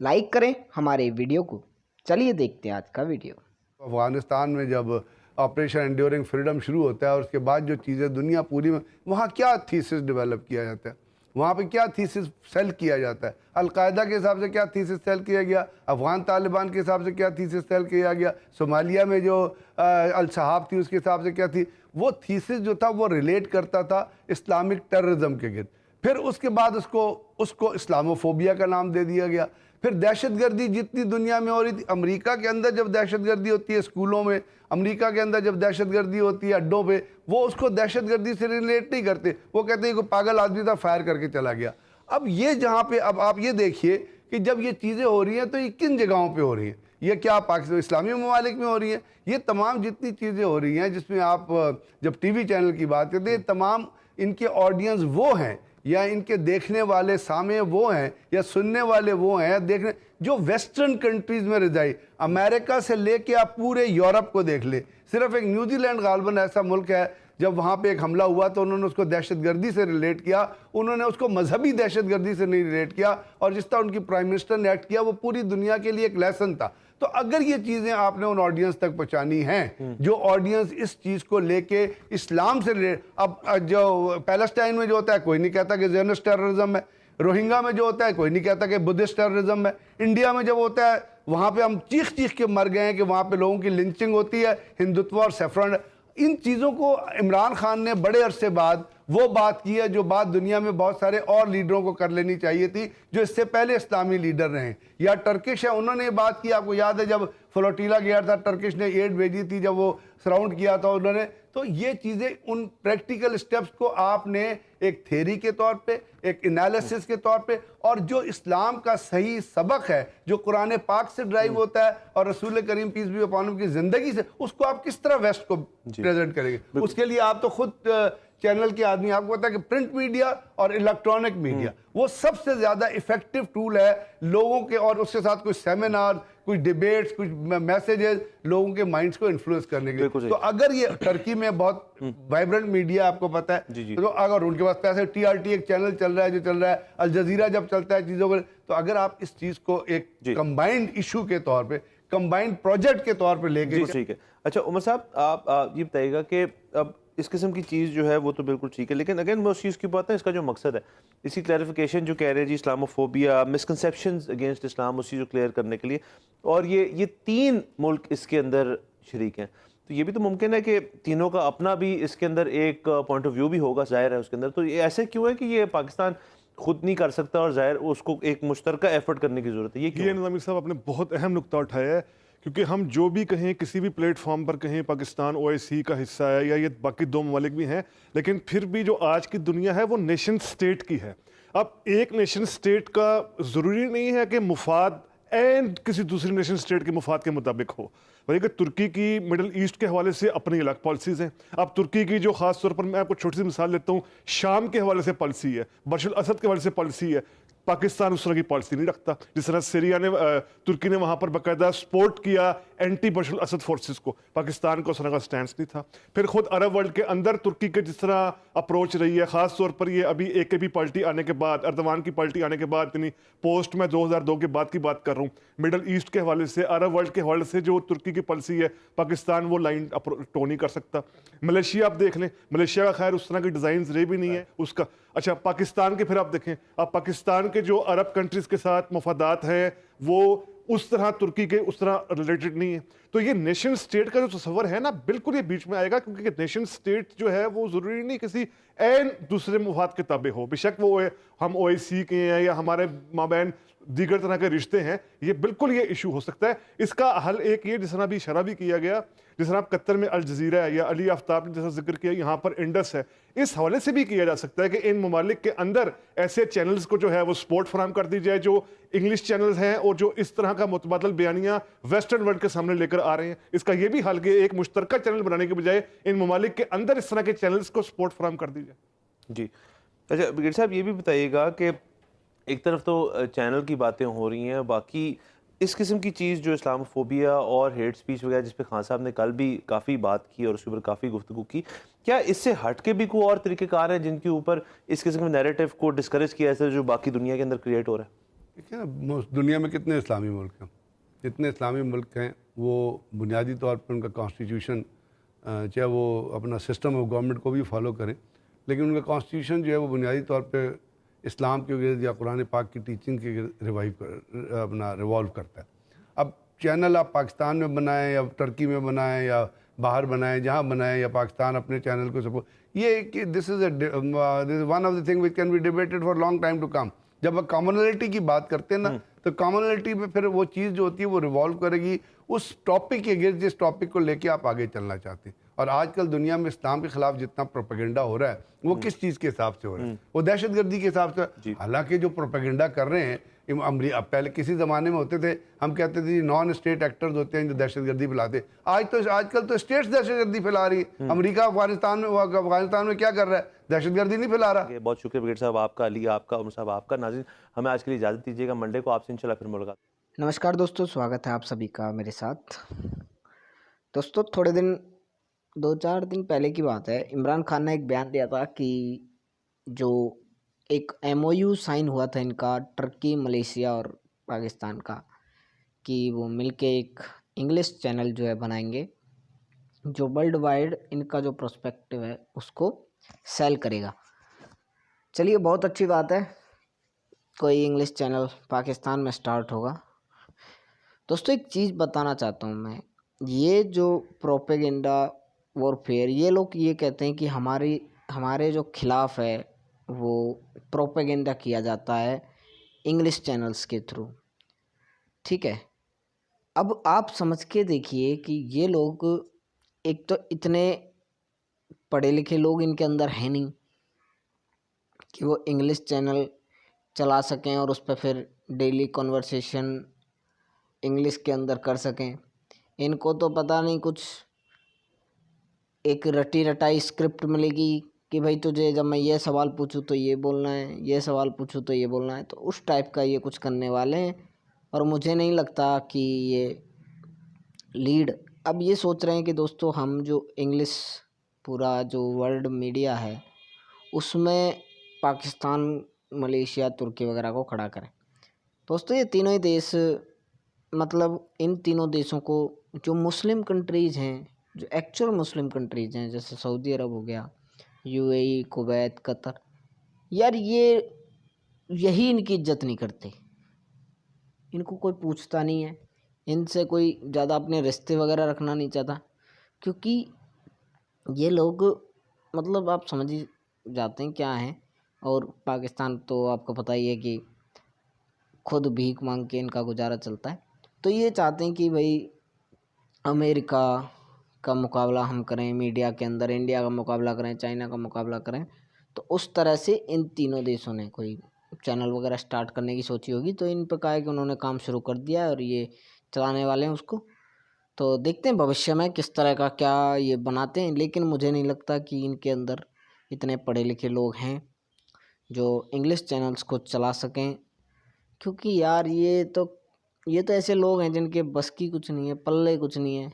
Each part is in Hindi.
लाइक करें हमारे वीडियो को। चलिए देखते हैं आज का वीडियो। अफ़गानिस्तान में जब ऑपरेशन एंड्योरिंग फ्रीडम शुरू होता है और उसके बाद जो चीज़ें दुनिया पूरी में वहाँ क्या थीसिस डेवलप किया जाता है, वहाँ पे क्या थीसिस सेल किया जाता है, अलकायदा के हिसाब से क्या थीसिस सेल किया गया, अफ़गान तालिबान के हिसाब से क्या थीसिस सेल किया गया, सोमालिया में जो अल सहाब थी उसके हिसाब से क्या थी, वो थीसिस जो था वो रिलेट करता था इस्लामिक टेररिज्म के गिर्द। फिर उसके बाद उसको उसको इस्लामोफोबिया का नाम दे दिया गया। फिर दहशतगर्दी जितनी दुनिया में हो रही थी, अमेरिका के अंदर जब दहशतगर्दी होती है स्कूलों में, अमेरिका के अंदर जब दहशतगर्दी होती है अड्डों पे, वो उसको दहशतगर्दी से रिलेट नहीं करते, वो कहते हैं कोई पागल आदमी था फायर करके चला गया। अब ये जहाँ पे अब आप ये देखिए कि जब ये चीज़ें हो रही हैं तो ये किन जगहों पे हो रही हैं, ये क्या पाकिस्तान इस्लामी ममालिक में हो रही हैं, ये तमाम जितनी चीज़ें हो रही हैं जिसमें आप जब टीवी चैनल की बात करते हैं, तमाम इनके ऑडियंस वो हैं या इनके देखने वाले सामे वो हैं या सुनने वाले वो हैं देखने जो वेस्टर्न कंट्रीज़ में रिजाई, अमेरिका से लेके आप पूरे यूरोप को देख ले। सिर्फ एक न्यूजीलैंड गालबन ऐसा मुल्क है जब वहाँ पे एक हमला हुआ तो उन्होंने उसको दहशतगर्दी से रिलेट किया, उन्होंने उसको मजहबी दहशतगर्दी से नहीं रिलेट किया, और जिस तरह उनकी प्राइम मिनिस्टर ने एक्ट किया वो पूरी दुनिया के लिए एक लेसन था। तो अगर ये चीज़ें आपने उन ऑडियंस तक पहुंचानी हैं जो ऑडियंस इस चीज़ को लेके इस्लाम से रिलेट, अब जो पैलेस्टाइन में जो होता है कोई नहीं कहता कि ज़ियोनिस्ट टेररिज्म है, रोहिंग्या में जो होता है कोई नहीं कहता कि बुद्धिस्ट टेररिज्म है, इंडिया में जब होता है वहाँ पे हम चीख चीख के मर गए हैं कि वहाँ पे लोगों की लिंचिंग होती है, हिंदुत्व और सेफरन। इन चीज़ों को इमरान खान ने बड़े अरसे बाद वो बात की है जो बात दुनिया में बहुत सारे और लीडरों को कर लेनी चाहिए थी जो इससे पहले इस्लामी लीडर रहे, या टर्किश है उन्होंने ये बात की। आपको याद है जब फ्लोटीला गया था, टर्किश ने एड भेजी थी जब वो सराउंड किया था उन्होंने। तो ये चीज़ें उन प्रैक्टिकल स्टेप्स को आपने एक थ्योरी के तौर पे, एक एनालिसिस के तौर पे, और जो इस्लाम का सही सबक है जो कुरान पाक से ड्राइव होता है और रसूल करीम पीस बी अपॉन हिम की ज़िंदगी से, उसको आप किस तरह वेस्ट को प्रेजेंट करेंगे। उसके लिए आप तो खुद चैनल के आदमी, आपको पता है कि प्रिंट मीडिया और इलेक्ट्रॉनिक मीडिया वो सबसे ज़्यादा इफेक्टिव टूल है लोगों के, और उसके साथ कुछ सेमिनार, कुछ डिबेट्स, कुछ मैसेजेस लोगों के माइंड्स को इन्फ्लुएंस करने के लिए। तो अगर ये टर्की में बहुत वाइब्रेंट मीडिया आपको पता है, तो अगर उनके पास पैसे, TRT एक चैनल चल रहा है जो चल रहा है, अल जजीरा जब चलता है चीज़ों को, तो अगर आप इस चीज़ को एक कंबाइंड इशू के तौर पर, कंबाइंड प्रोजेक्ट के तौर पर लेके। ठीक है। अच्छा उमर साहब, आप ये बताइएगा कि अब इस किस्म की चीज़ जो है वो तो बिल्कुल ठीक है, लेकिन अगेन मैं उस चीज़ की बात है, इसका जो मकसद है, इसी क्लैरिफिकेशन जो कह रहे हैं जी, इस्लामोफोबिया, मिसकंसेप्शंस अगेंस्ट इस्लाम, उस चीज़ को क्लियर करने के लिए, और ये 3 मुल्क इसके अंदर शरीक हैं, तो ये भी तो मुमकिन है कि तीनों का अपना भी इसके अंदर एक पॉइंट ऑफ व्यू भी होगा, जाहिर है उसके अंदर। तो ये ऐसे क्यों है कि ये पाकिस्तान खुद नहीं कर सकता और जाहिर उसको एक मुश्तरका एफर्ट करने की ज़रूरत है? ये निज़ामी साहब आपने बहुत अहम नुकता उठाया है, क्योंकि हम जो भी कहें, किसी भी प्लेटफॉर्म पर कहें पाकिस्तान OIC का हिस्सा है या ये बाकी 2 ममालिक भी हैं, लेकिन फिर भी जो आज की दुनिया है वो नेशन स्टेट की है। अब एक नेशन स्टेट का ज़रूरी नहीं है कि मुफाद एंड किसी दूसरी नेशन स्टेट के मुफाद के मुताबिक हो। वही कि तुर्की की मिडल ईस्ट के हवाले से अपनी अलग पॉलिसीज़ हैं। अब तुर्की की जो ख़ास तौर पर मैं आपको छोटी सी मिसाल देता हूँ, शाम के हवाले से पॉलिसी है, बशर असद के हवाले से पॉलिसी है। पाकिस्तान उस तरह की पॉलिसी नहीं रखता। जिस तरह सीरिया ने, तुर्की ने वहाँ पर बाकायदा सपोर्ट किया एंटी बशर असद फोर्सेस को, पाकिस्तान को उस तरह का स्टैंड नहीं था। फिर खुद अरब वर्ल्ड के अंदर तुर्की के जिस तरह अप्रोच रही है, ख़ास तौर पर ये अभी AKP पार्टी आने के बाद, अर्दवान की पार्टी आने के बाद, यानी पोस्ट में 2002 के बाद की बात कर रहा हूँ, मिडल ईस्ट के हवाले से, अरब वर्ल्ड के हवाले से जो तुर्की की पॉलिसी है, पाकिस्तान वो लाइन टो नहीं कर सकता। मलेशिया आप देख लें, मलेशिया का खैर उस तरह की डिज़ाइन रही भी नहीं है उसका। अच्छा, पाकिस्तान के फिर आप देखें, अब पाकिस्तान के जो अरब कंट्रीज़ के साथ मफादात हैं वो उस तरह तुर्की के उस तरह रिलेटेड नहीं है। तो ये नेशन स्टेट का जो तस्वर है ना, बिल्कुल ये बीच में आएगा, क्योंकि नेशन स्टेट जो है वो ज़रूरी नहीं किसी एन दूसरे मुफाद के ताबे हो, बेशक वो हम OIC के हैं या हमारे माबैन दीगर तरह के रिश्ते हैं, ये बिल्कुल ये इशू हो सकता है। इसका हल एक ये, जिस तरह भी इशारा भी किया गया, जिस तरह आप कतर में अल जजीरा है या अली आफ्ताब ने जैसा जिक्र किया, यहाँ पर इंडस है, इस हवाले से भी किया जा सकता है कि इन ममालिक के अंदर ऐसे चैनल्स को जो है वो सपोर्ट फराहम कर दी जाए, जो इंग्लिश चैनल्स हैं और जो इस तरह का मुतबादल बयानियाँ वेस्टर्न वर्ल्ड के सामने लेकर आ रहे हैं। इसका ये भी हल कि एक मुश्तरका चैनल बनाने के बजाय इन ममालिक के अंदर इस तरह के चैनल्स को सपोर्ट फराहम कर दी जाए। जी अच्छा, ब्रिगेड साहब ये भी बताइएगा कि एक तरफ तो चैनल की बातें हो रही हैं, बाकी इस किस्म की चीज़ जो इस्लामोफोबिया और हेट स्पीच वगैरह, जिस पे खान साहब ने कल भी काफ़ी बात की और उसके ऊपर काफ़ी गुफ्तगू की, क्या इससे हट के भी कोई और तरीक़ेकार हैं जिनके ऊपर इस किस्म के नैरेटिव को डिस्करेज किया जाए जो बाकी दुनिया के अंदर क्रिएट हो रहा है? देखिए ना, दुनिया में कितने इस्लामी मुल्क हैं, जितने इस्लामी मुल्क हैं वो बुनियादी तौर पर उनका कॉन्स्टिट्यूशन, चाहे वो अपना सिस्टम ऑफ गवर्नमेंट को भी फॉलो करें, लेकिन उनका कॉन्स्टिट्यूशन जो है वो बुनियादी तौर पे इस्लाम के गिर्द या कुरान पाक की टीचिंग के गिर्द रिवॉल्व करता है। अब चैनल आप पाकिस्तान में बनाएं या टर्की में बनाएं या बाहर बनाएं, जहाँ बनाएं, या पाकिस्तान अपने चैनल को सपोर्ट, ये this is one of the thing which can be debated for long time to come. जब आप कॉमनलिटी की बात करते हैं ना, तो कॉमनलिटी पे फिर वो चीज़ जो होती है वो रिवॉल्व करेगी उस टॉपिक के गिर्द जिस टॉपिक को लेके आप आगे चलना चाहते हैं। और आजकल दुनिया में इस्लाम के खिलाफ जितना प्रोपेगेंडा हो रहा है वो किस चीज़ के हिसाब से हो रहा है? वो दहशतगर्दी के हिसाब से। हालांकि जो प्रोपेगेंडा कर रहे हैं अब पहले किसी ज़माने में होते थे, हम कहते थे नॉन स्टेट एक्टर्स होते हैं जो दहशतगर्दी फैलाते। आजकल तो स्टेट्स दहशतगर्दी फैला रही है। अमेरिका अफगानिस्तान में क्या कर रहा है? दहशतगर्दी नहीं फैला रहा। बहुत शुक्रिया ब्रिगेड साहब आपका, अली आपका, उमर साहब आपका। नाज़रीन, हमें आज के लिए इजाज़त दीजिएगा, मंडे को आपसे इंशाल्लाह फिर मुलाकात। नमस्कार दोस्तों, स्वागत है आप सभी का मेरे साथ। दोस्तों, 2-4 दिन पहले की बात है, इमरान खान ने एक बयान दिया था कि जो एक MOU साइन हुआ था इनका टर्की, मलेशिया और पाकिस्तान का, कि वो मिलके एक इंग्लिश चैनल जो है बनाएंगे जो वर्ल्ड वाइड इनका जो प्रोस्पेक्टिव है उसको सेल करेगा। चलिए, बहुत अच्छी बात है, कोई इंग्लिश चैनल पाकिस्तान में स्टार्ट होगा। दोस्तों, एक चीज़ बताना चाहता हूँ मैं, ये जो प्रोपेगेंडा वॉरफेयर, ये लोग ये कहते हैं कि हमारे जो खिलाफ है वो प्रोपेगेंडा किया जाता है इंग्लिश चैनल्स के थ्रू। ठीक है, अब आप समझ के देखिए कि ये लोग, एक तो इतने पढ़े लिखे लोग इनके अंदर हैं नहीं कि वो इंग्लिश चैनल चला सकें और उस पर फिर डेली कन्वर्सेशन इंग्लिश के अंदर कर सकें। इनको तो पता नहीं, कुछ एक रटी रटाई स्क्रिप्ट मिलेगी कि भाई तुझे जब मैं ये सवाल पूछूं तो ये बोलना है, ये सवाल पूछूं तो ये बोलना है। तो उस टाइप का ये कुछ करने वाले हैं और मुझे नहीं लगता कि ये लीड अब ये सोच रहे हैं कि दोस्तों हम जो इंग्लिश, पूरा जो वर्ल्ड मीडिया है उसमें पाकिस्तान, मलेशिया, तुर्की वगैरह को खड़ा करें। दोस्तों, ये तीनों ही देश, मतलब इन तीनों देशों को, जो मुस्लिम कंट्रीज़ हैं, जो एक्चुअल मुस्लिम कंट्रीज़ हैं, जैसे सऊदी अरब हो गया, UAE, कुवैत, कतर, यार यही इनकी इज्जत नहीं करते। इनको कोई पूछता नहीं है, इनसे कोई ज़्यादा अपने रिश्ते वगैरह रखना नहीं चाहता, क्योंकि ये लोग, मतलब आप समझ ही जाते हैं क्या हैं। और पाकिस्तान तो आपको पता ही है कि खुद भीख मांग के इनका गुजारा चलता है। तो ये चाहते हैं कि भाई अमेरिका का मुकाबला हम करें मीडिया के अंदर, इंडिया का मुकाबला करें, चाइना का मुकाबला करें। तो उस तरह से इन तीनों देशों ने कोई चैनल वगैरह स्टार्ट करने की सोची होगी, तो इन पर कहा है कि उन्होंने काम शुरू कर दिया है और ये चलाने वाले हैं उसको। तो देखते हैं भविष्य में किस तरह का क्या ये बनाते हैं, लेकिन मुझे नहीं लगता कि इनके अंदर इतने पढ़े लिखे लोग हैं जो इंग्लिश चैनल्स को चला सकें। क्योंकि यार ये तो ऐसे लोग हैं जिनके बस की कुछ नहीं है, पल्ले कुछ नहीं है,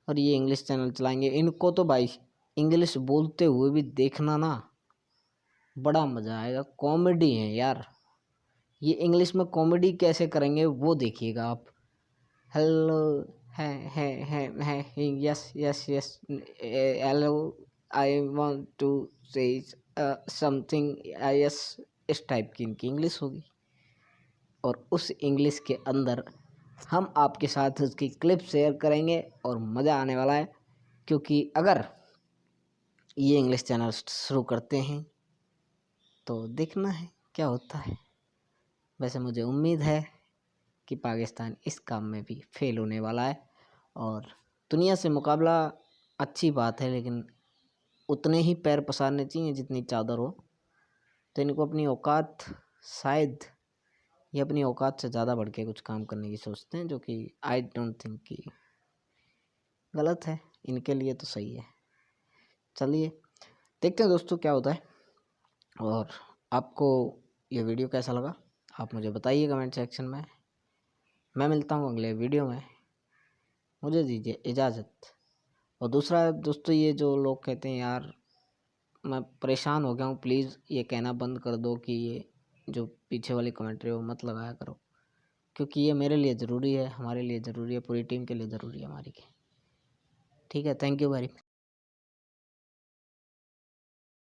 और ये इंग्लिश चैनल चलाएंगे। इनको तो भाई इंग्लिश बोलते हुए भी देखना ना, बड़ा मज़ा आएगा। कॉमेडी है यार, ये इंग्लिश में कॉमेडी कैसे करेंगे वो देखिएगा आप। हेलो, है yes yes yes, hello, I want to say something, yes, इस टाइप की इनकी इंग्लिश होगी। और उस इंग्लिश के अंदर हम आपके साथ उसकी क्लिप शेयर करेंगे और मज़ा आने वाला है। क्योंकि अगर ये इंग्लिश चैनल शुरू करते हैं तो देखना है क्या होता है। वैसे मुझे उम्मीद है कि पाकिस्तान इस काम में भी फेल होने वाला है। और दुनिया से मुकाबला अच्छी बात है, लेकिन उतने ही पैर पसारने चाहिए जितनी चादर हो। तो इनको अपनी औकात, शायद ये अपनी औकात से ज़्यादा बढ़ के कुछ काम करने की सोचते हैं, जो कि आई डोंट थिंक कि गलत है। इनके लिए तो सही है। चलिए देखते हैं दोस्तों क्या होता है। और आपको ये वीडियो कैसा लगा आप मुझे बताइए कमेंट सेक्शन में। मैं मिलता हूँ अगले वीडियो में, मुझे दीजिए इजाज़त। और दूसरा दोस्तों, ये जो लोग कहते हैं यार मैं परेशान हो गया हूँ, प्लीज़ ये कहना बंद कर दो कि ये जो पीछे वाली कमेंट्री वो मत लगाया करो। क्योंकि ये मेरे लिए ज़रूरी है, हमारे लिए ज़रूरी है, पूरी टीम के लिए ज़रूरी है हमारी की। ठीक है, थैंक यू वेरी मच।